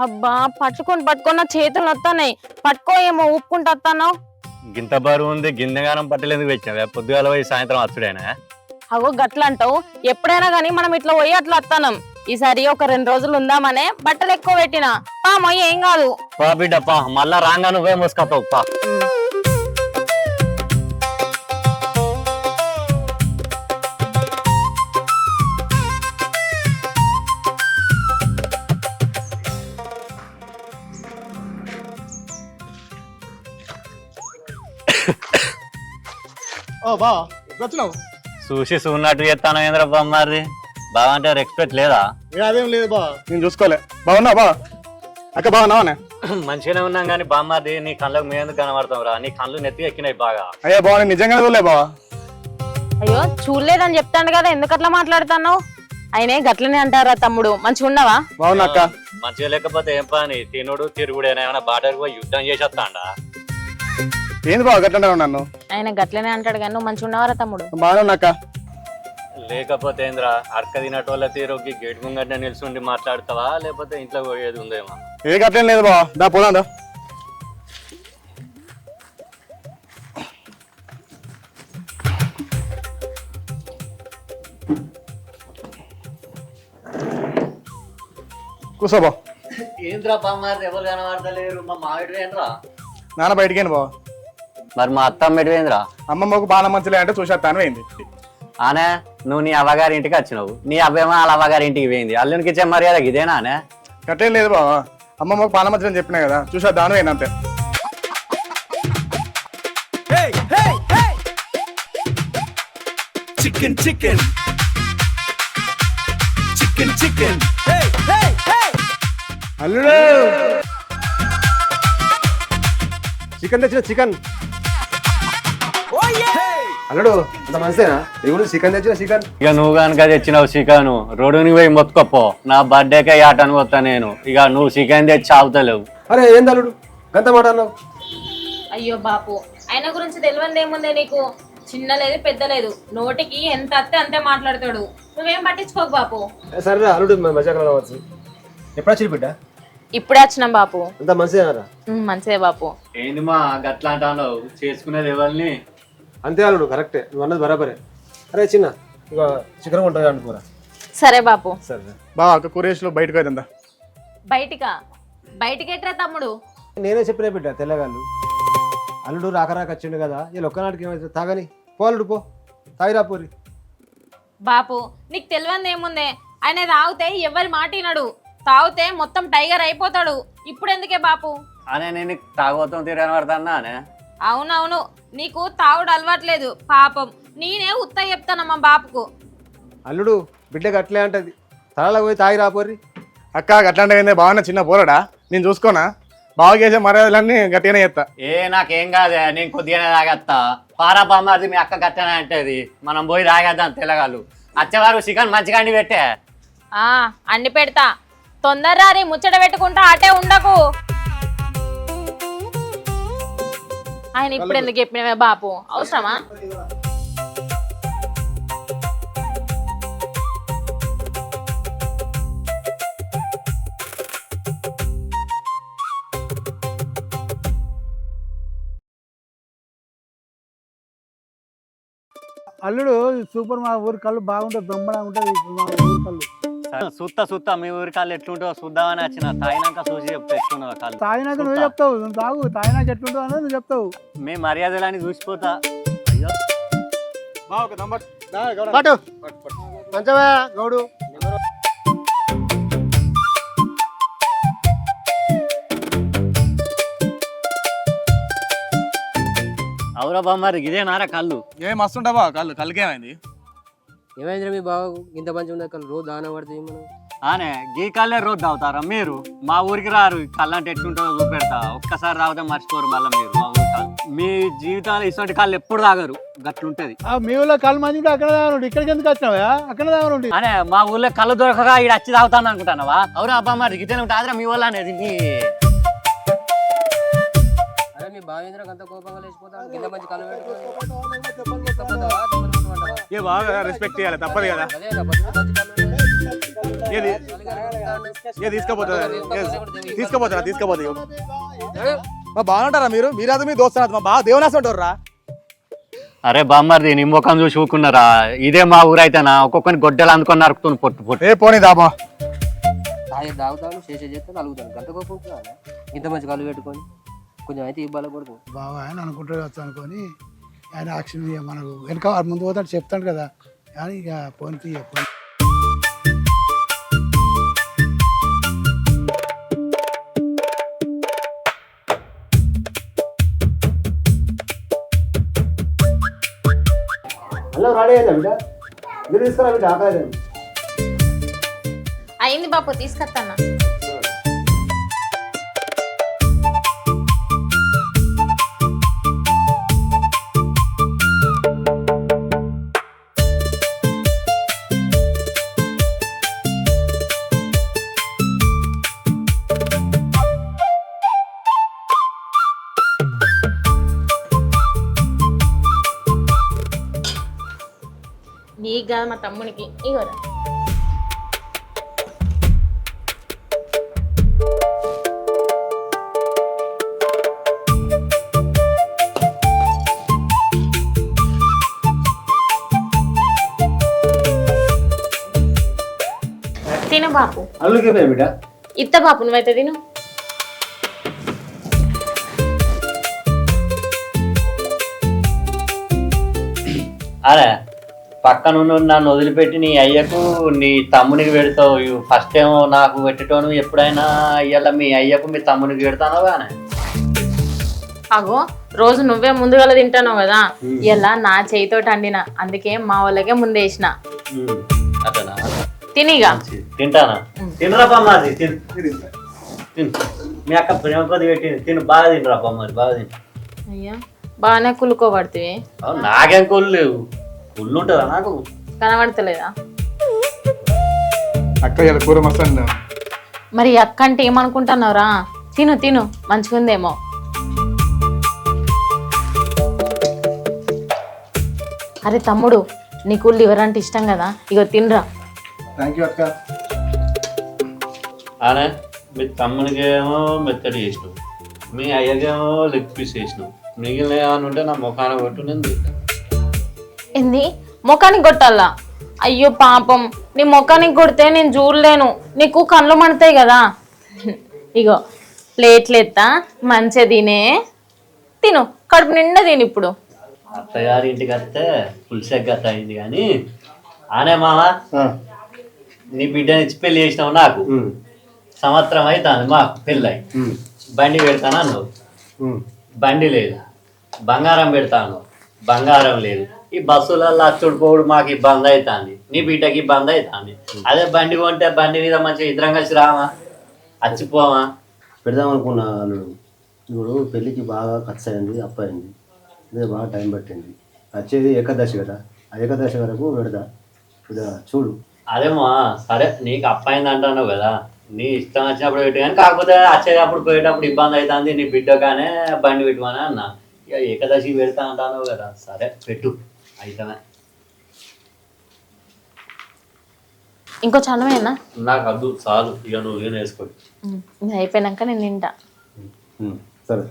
అబ్బా పట్టుకొని నా చేతులు వస్తాయి. పట్టుకో ఏమో ఊపుకుంటూ వస్తాను. గింత బరువు ఉంది, గిన్నెగానం పట్టలేందుకు పెట్టినావే? పొద్దుగాల పోయి సాయంత్రం వచ్చుడేనా? అగో గట్ల అంటావు. ఎప్పుడైనా గానీ మనం ఇట్లా పోయి అట్లా వస్తాం. ఈసారి ఒక 2 రోజులు ఉందామనే బట్టలు ఎక్కువ పెట్టినా. పా మొయ్య ఏం కాదు. పా బిడ్డ పా, మళ్ళా రాంగా నువ్వే మోసుకపోవు పా. చూసి చూన్నట్టు చేస్తాను ఏంద్ర బామ్మారి. బాగా అంటే రెస్పెక్ట్ లేదా? అదేం లేదు బా, నేను చూసుకోలే. బాగున్నా బా? అక్క బాగున్నావానే? మంచిగానే ఉన్నాం కానీ బామ్మారి నీ కళ్ళకు మేము ఎందుకు కనబడతాం రా? నీ కళ్ళు నెత్తి ఎక్కినాయి బాగా. అయ్యా బాగా నిజంగానే చూడలే బా. అయ్యో చూడలేదని చెప్తాను కదా, ఎందుకు అట్లా మాట్లాడుతున్నావు? అయినే గట్లనే అంటారా తమ్ముడు. మంచిగా ఉన్నావా? బాగున్నా అక్క. మంచిగా లేకపోతే ఏం పని? తినుడు తిరుగుడేనా? ఏమైనా బాటకు పోయి యుద్ధం చేసేస్తాడా? ఏంది బాగా గట్లనే ఉన్నాను? ఆయన గట్లనే అంటాడు కానీ నువ్వు మంచిగా ఉన్నావారా తమ్ముడు? బాగున్నా అక్క. లేకపోతే ఏంద్రా, అర్క తినటోళ్ళ తీరుకి గేట్ ముంగట నిల్చుండి మాట్లాడతావా, లేకపోతే ఇంట్లో పోయేది ఉందేమో? ఏ గట్లేం లేదు బా, దా పోదా. కూర్చోబా. ఏంద్రా బామ్మారి ఎవరు కనబడతలేరు? మా మావిడి ఏంద్రా? నాన్న బయటికేను బా. మరి మా అత్తమ్మ ఎటువేంద్రా? అమ్మమ్మకు బాగా మంచిలే అంటే చూసేస్తాను పోయింది. ఆనే నువ్వు నీ అవ్వగారి ఇంటికి వచ్చినావు, నీ అబ్బాయేమో వాళ్ళ అవ్వగారి ఇంటికి పోయింది. అల్లునికి ఇచ్చే మర్యాద ఇదేనా? అనే గట్టేం లేదు బా, అమ్మమ్మకు బాగా మంచిదని చెప్పినా కదా, చూసేద్దాను పోయింది అంతే. Chicken, chicken. Chicken, chicken. Hey, hey, hey. అల్లుడు చికెన్ తెచ్చిన చికెన్. Oh yeah. అల్లుడు అంత మంచిదేనా? ఇప్పుడు చికెన్ తెచ్చిన చికెన్. ఇక నువ్వు కనుక తెచ్చినావు చికెన్, రోడ్డుని పోయి మొత్తుకోపో. నా బర్త్డేకే ఆటను వస్తా నేను. ఇక నువ్వు చికెన్ తెచ్చి ఆపుతలేవు. అరే ఏంది అల్లుడు గంత మాట అన్నావు? అయ్యో బాపు, ఆయన గురించి తెలియదు ఏముందే నీకు? చిన్న లేదు పెద్ద లేదు, నోటికి ఎంత అత్తే అంతే మాట్లాడతాడు. నువ్వేం పట్టించుకోకు బాపు. సరే అల్లుడు మజాగా రావచ్చు. ఎప్పుడు వచ్చి బిడ్డ? ఇప్పుడే వచ్చినాం బాపు. అంత మంచిదేనారా? మంచిదే బాపు. ఏంది మా గట్లా అంటున్నావు? చేసుకునేది ఎవరిని? అంతే అల్లుడు, కరెక్టే, నువ్వు అన్నది బరాబరే. అరే చిన్న ఇక చికెన్ ఉంటుంది అనుకోరా. సరే బాపు. సరే బా, ఒక కూరేసులో బయటకు అవుతుందా? బయటికి ఎట్రా తమ్ముడు? నేనే చెప్పిన బిడ్డ తెల్లగాళ్ళు. అల్లుడు రాక వచ్చిండు కదా, వీళ్ళు ఒక్కనాటికి ఏమైతే తాగని పో. అల్లుడు పో, తాగిరా పోరి. బాపు నీకు తెలియదు ఏముందే? ఆయన తాగితే ఎవరి మాట వినడు. తాగితే మొత్తం టైగర్ అయిపోతాడు. ఇప్పుడు ఎందుకే బాపు? అనే నేను తాగోతాం తీరని పడతానా? అనే అవునవును, నీకు తాగుడు అలవాట్లేదు పాపం. నేనే ఉత్త చెప్తాను మా బాపుకు. అల్లుడు బిడ్డకి అట్లే అంటది, తలలో పోయి తాగిరా పోరి. అక్క అట్లాంటివి బాగా చిన్న పోరాడా? నేను చూసుకోనా? బాగా చేసే మర్యాదలన్నీ గట్టిగానే చేస్తా. నాకేం కాదే, నేను కొద్దిగానే తాగేస్తా. పారా బామ్మారిది మీ అక్క గట్టనే అంటది, మనం పోయి తాగేద్దాం తెల్లగాళ్ళు. వచ్చేవారు చికెన్ మంచిగా అండి పెట్టే. అండి పెడతా, తొందరరా రే, ముచ్చట పెట్టుకుంటా అటే ఉండకు. ఆయన ఇప్పుడు ఎందుకు చెప్పినవే బాపు, అవసరమా? అల్లుడు సూపర్, మా ఊరి కళ్ళు బాగుంటుంది, దొమ్మలా ఉంటుంది మా ఊరి కళ్ళు. సుత్తా మీ ఊరి కాళ్ళు ఎట్లుంటో చూద్దామని వచ్చిన. తాగినాక చూసి చెప్తే ఎట్లున్నావు కాళ్ళు. తాగినాక నువ్వు చెప్తావు, నువ్వు తాగు. తాగినాక ఎట్లుంటావు అనేది నువ్వు చెప్తావు. మీ మర్యాదలని చూసిపోతా. అయ్యో మంచమే గౌడు. అవురా బామ్మారి ఇదే నారా కళ్ళు? ఏ మస్తుంటా బా కళ్ళు. కళ్ళకేమైంది? ఏమైందిరా మీ బాగా ఇంత మంచిగా ఉన్న కళ్ళు రోజు దాన పడుతుంది మనం. ఆనే గీ కళ్ళే రోజు తాగుతారా మీరు? మా ఊరికి రారు, కళ్ళు అంటే ఎట్లుంటుందో చూపెడతా. ఒక్కసారి తాగితే మర్చిపోరు మళ్ళీ మీరు మా ఊరి కళ్ళు. మీ జీవితాలు ఇటువంటి కళ్ళు ఎప్పుడు తాగరు, గట్లుంటది. మీ ఊళ్ళో కళ్ళు మంచి అక్కడ తాగనుండి, ఇక్కడికి ఎందుకు వచ్చినావా? అక్కడ తాగనుండి. అనే మా ఊళ్ళో కళ్ళు దొరకగా ఇక్కడ వచ్చి తాగుతాను అనుకుంటానవా? అవురా అబ్బామ్మారి గిట్టే ఉంటాదిరా మీ వాళ్ళ అనేది. అరే మీ బావేంద్ర అంత కోపంగా లేచిపోతాడు, కింద మంచి కళ్ళు పెట్టుకో. బాగా రెస్పెక్ట్ చేయాలి, తప్పదు కదా. ఏది తీసుకుపోతా మా బాగుంటారా మీరు మీరైతే మీ దోస్తున్నారు మా బాగా దేవునాసం ఉంటారా అరే బామ్మర్ది నీ ముఖం చూసి ఊకున్నారా ఇదే మా ఊరైతేనా ఒక్కొక్కరిని గొడ్డలు అందుకొని నరుకుతుంది పొట్టు పొట్టు ఏ పోనీ దాబా తాగుతాను చేసే చేస్తే కలుగుతాను గంట కోపం ఇంత మంచి కళ్ళు పెట్టుకొని కొంచెం అయితే ఇబ్బంది పడుతుంది బాగా ఆయన అనుకుంటాడు కావచ్చు అనుకొని ఆయన యాక్షన్ మనకు వెనక ముందు పోతాడు చెప్తాడు కదా కానీ ఇక పోనీ తీయ పోనీ. అయింది బాపు తీసుకొస్తాను. నీకు కాదు మా తమ్మునికి ఇగోరా. తిను బాపు. అల్లుకే బిడ్డ ఇత్త బాపు నువ్వైతే తిను. అరే పక్కన నన్ను వదిలిపెట్టి నీ అయ్యకు నీ తమ్మునికి పెడతావు ఫస్ట్ ఏమో నాకు పెట్టేటోను ఎప్పుడైనా ఇయ్యాల మీ అయ్యకు మీ తమ్మునికి పెడతానో కానీ అగో రోజు నువ్వే ముందుగా తింటాను కదా ఇలా నా చేయితోటి అండిన అందుకే మా వాళ్ళకే ముందు వేసిన. అతనా తినిగా తింటానా తినరా మాది తిను మీ అక్క ప్రేమ కొద్ది పెట్టింది తిను బాగా తినరా మరి బాగా తిను. అయ్యా బాగానే కులుకోబడుతుంది. నాకేం కొల్లు లేవు కుళ్ళు ఉంటుందా నాకు కనబడతలేదా? అక్క ఇలా కూర మస్తు మరి అక్క అంటే ఏమనుకుంటున్నావురా? తిను తిను మంచిగుందేమో. అరే తమ్ముడు నీకు లివర్ అంటే ఇష్టం కదా, ఇగో తినరా. థ్యాంక్ యూ అక్క. అనే మీ తమ్మునికేమో మెత్తడి చేసినావు, మీ అయ్యకేమో లెగ్ పీస్ చేసినావు, మిగిలిన ఏమైనా ఉంటే నా ముఖాన కొట్టు నేను తింటా. ఏంది ముఖానికి కొట్టాలా? అయ్యో పాపం నీ ముఖానికి కొడితే నేను చూడలేను, నీకు కళ్ళు మండుతాయి కదా. ఇగో ప్లేట్లు ఎత్తా మంచిగా తినే తిను, కడుపు నిండా తిను. ఇప్పుడు అత్తగారి ఇంటికి వస్తే పులిసెగ్గత అయింది కానీ ఆనే మామ నీ బిడ్డని ఇచ్చి పెళ్లి చేసినావు నాకు సంవత్సరం అవుతుంది మాకు పెళ్ళి బండి పెడతాను అన్నావు, బండి లేదు. బంగారం పెడతాను, బంగారం లేదు. ఈ బస్సులలో అచ్చుడు పోవుడు మాకు ఇబ్బంది అవుతుంది, నీ బిడ్డకి ఇబ్బంది అవుతుంది. అదే బండి కొంటే బండి మీద మంచిగా ఇద్దరం కలిసి రామా అచ్చిపోవా. పెడదాం అనుకున్నా అల్లుడు. ఇప్పుడు పెళ్ళికి బాగా ఖర్చు అయింది, అప్పు అయింది, ఇదే బాగా టైం పట్టింది. వచ్చేది ఏకాదశి కదా, ఆ ఏకాదశి వరకు పెడదా చూడు. అదేమా సరే నీకు అప్పయింది అంటున్నావు కదా, నీ ఇష్టం వచ్చినప్పుడు పెట్టు కానీ కాకపోతే వచ్చేటప్పుడు పోయేటప్పుడు ఇబ్బంది అవుతుంది, నీ బిడ్డగానే బండి పెట్టుమని అన్న. ఇక ఏకాదశి పెడతా అంటున్నావు కదా, సరే పెట్టు అయితమే. ఇంకో చల్లమేనా? నాకు అద్దు చాలు, ఇక నువ్వు ఏం వేసుకో. ఇది అయిపోయినాక నేను తింటా. సరే.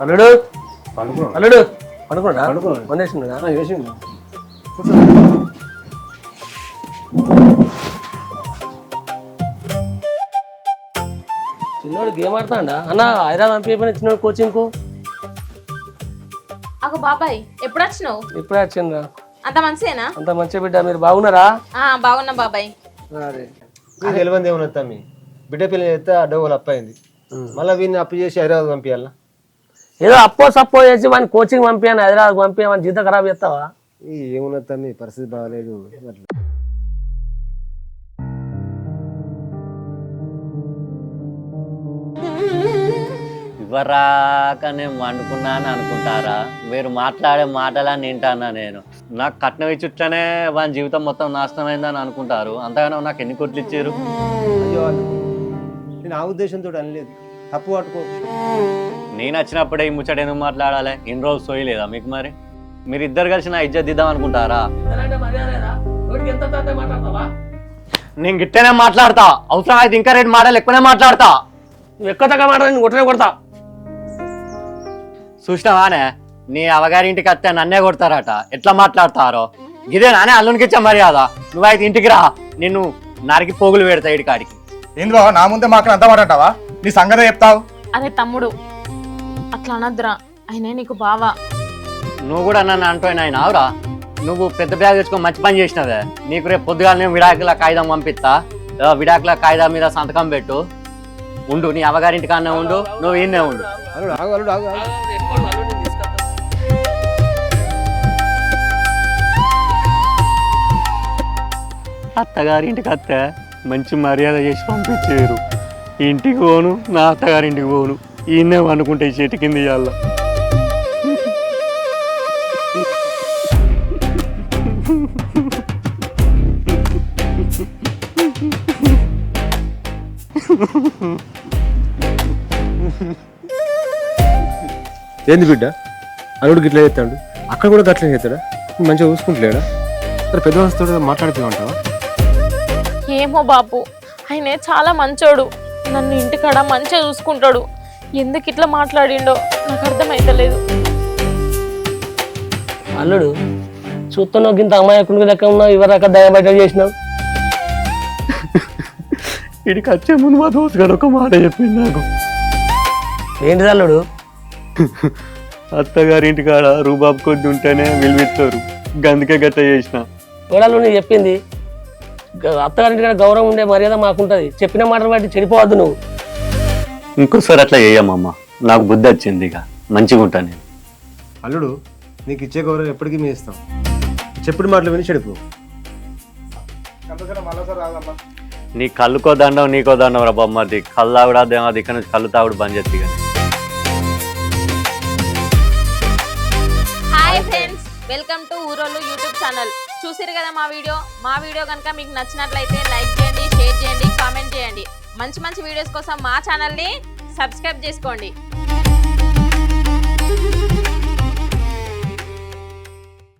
అల్లుడు అల్లుడు అనుకున్నా వందేసిందా వేసిండు. చిన్నోడు గేమ్ ఆడతాడా అన్న? హైదరాబాద్ పంపించమని చిన్నోడు కోచింగ్కు. అగో బాబాయ్ ఎప్పుడు వచ్చినావు? ఇప్పుడే వచ్చిందా? అంత మంచిదేనా? అంత మంచి బిడ్డ, మీరు బాగున్నారా? బాగున్నా బాబాయ్. అరే తెలియదు ఏమన్నా తమ్మి, బిడ్డ పిల్లలు చేస్తే ఆ డబ్బులు అప్పయింది, మళ్ళీ వీడిని అప్పు చేసి హైదరాబాద్ పంపించాలా? ఏదో అప్పో సప్పో చేసి వాడిని కోచింగ్ పంపించాను, హైదరాబాద్ పంపించా, వాని జీతం ఖరాబ్ చేస్తావా? ఏమున్నది తమ్మి, పరిస్థితి బాగాలేదు. ఇవ్వరాక నేను వండుకున్నాను అనుకుంటారా? మీరు మాట్లాడే మాటలని వింటానా నేను? నాకు కట్నం ఇచ్చుట్లనే వాని జీవితం మొత్తం నాశనం అయిందని అనుకుంటారు. అంతగానో నాకు ఎన్ని కోట్లు ఇచ్చారు? అయ్యో నేను ఆ ఉద్దేశంతో అనలేదు, తప్పు పట్టుకో. నేను వచ్చినప్పుడే ఈ ముచ్చట ఎందుకు మాట్లాడాలి? ఇన్ని రోజులు సోయలేదా మీకు? మరి మీరు ఇద్దరు కలిసి నా ఇజ్జత్ దిద్దాం అనుకుంటారా? నేను గిట్టనే మాట్లాడతా, అవసరం అయితే ఇంకా 2 మాటలు ఎక్కువనే మాట్లాడతా. నువ్వు ఎక్కువ తగ్గ మాట నేను కొట్టనే కొడతా. చూసినావానే, నీ అవగారింటికి వస్తే నన్నే కొడతారట. ఎట్లా మాట్లాడతారో ఇదే నానే అల్లునికి ఇచ్చా మర్యాద. నువ్వైతే ఇంటికి రా, నిన్ను నరికి పోగులు పెడతా ఇడికాడికి. ఏంది బావ నా ముందే మాకు అంత మాట అంటావా? నీ సంగతే చెప్తావు. అరే తమ్ముడు అట్లా అనద్దురా, అయినా నీకు బావా. నువ్వు కూడా నన్ను అంటోయినా అవురా? నువ్వు పెద్ద బ్యాగ్ తెచ్చుకొని మంచి పని చేసినవే. నీకు రేపు పొద్దుగానే విడాకుల కాగితం పంపిస్తా. విడాకుల కాగితం మీద సంతకం పెట్టు. ఉండు, నీ అవగారింటి కానే ఉండు, నువ్వు ఈయనే ఉండు. అల్లుడు ఆగు, అల్లుడు ఆగు. అత్తగారింటికి వస్తే మంచి మర్యాద చేసి పంపించారు. ఇంటికి పోను, నా అత్తగారింటికి పోను, ఈయనే అనుకుంటే చెట్టు కింద ఇవ్వాల. ఏంది బిడ్డ, అల్లుడికి ఇట్లా చేస్తాడు, అక్కడ కూడా గట్లనే చేస్తాడా? మంచిగా చూసుకుంటలేడా? సరే పెద్ద వస్తువుతో మాట్లాడుతున్నావు. ఏమో బాపు, ఆయనే చాలా మంచోడు, నన్ను ఇంటికాడ మంచిగా చూసుకుంటాడు. ఎందుకు ఇట్లా మాట్లాడిండో నాకు అర్థమైతలేదు. అల్లుడు చూస్తున్నావు, ఇంత అమాయకుడికి లెక్క ఉన్నావు, ఇవరాక దయ బయట చేసినావు. ఇడికి వచ్చే ముందు మా దోస్తుగాడు ఒక మాట చెప్పింది నాకు. ఏంటిది అల్లుడు? అత్తగారింటి కాడ రూబాబు కొద్ది ఉంటేనే విలువిస్తారు, గందుకే గట్ట చేసిన. ఎవడాలు నీకు చెప్పింది? అత్తగారింటి కాడ గౌరవం ఉండే మర్యాద మాకుంటది, చెప్పిన మాటలు బట్టి చెడిపోవద్దు నువ్వు. ఇంకోసారి అట్లా చేయమ్మా, నాకు బుద్ధి వచ్చింది, ఇక మంచిగా ఉంటాను నేను. అల్లుడు నీకు ఇచ్చే గౌరవం ఎప్పటికీ మీ ఇస్తాం, చెప్పుడు మాటలు విని చెడిపో. నీ కళ్ళుకో దండం, నీకో దండం రా బొమ్మది. కళ్ళు తాగుడా దేమది, ఇక్కడ నుంచి కళ్ళు తాగుడు బంద్ చేస్తే. హాయ్ ఫ్రెండ్స్, వెల్కమ్ టు ఊరోళ్ళు యూట్యూబ్ ఛానల్. చూసిరు కదా మా వీడియో కనుక మీకు నచ్చినట్లయితే లైక్ చేయండి, షేర్ చేయండి, కామెంట్ చేయండి. మంచి మంచి వీడియోస్ కోసం మా ఛానల్ని సబ్స్క్రైబ్ చేసుకోండి.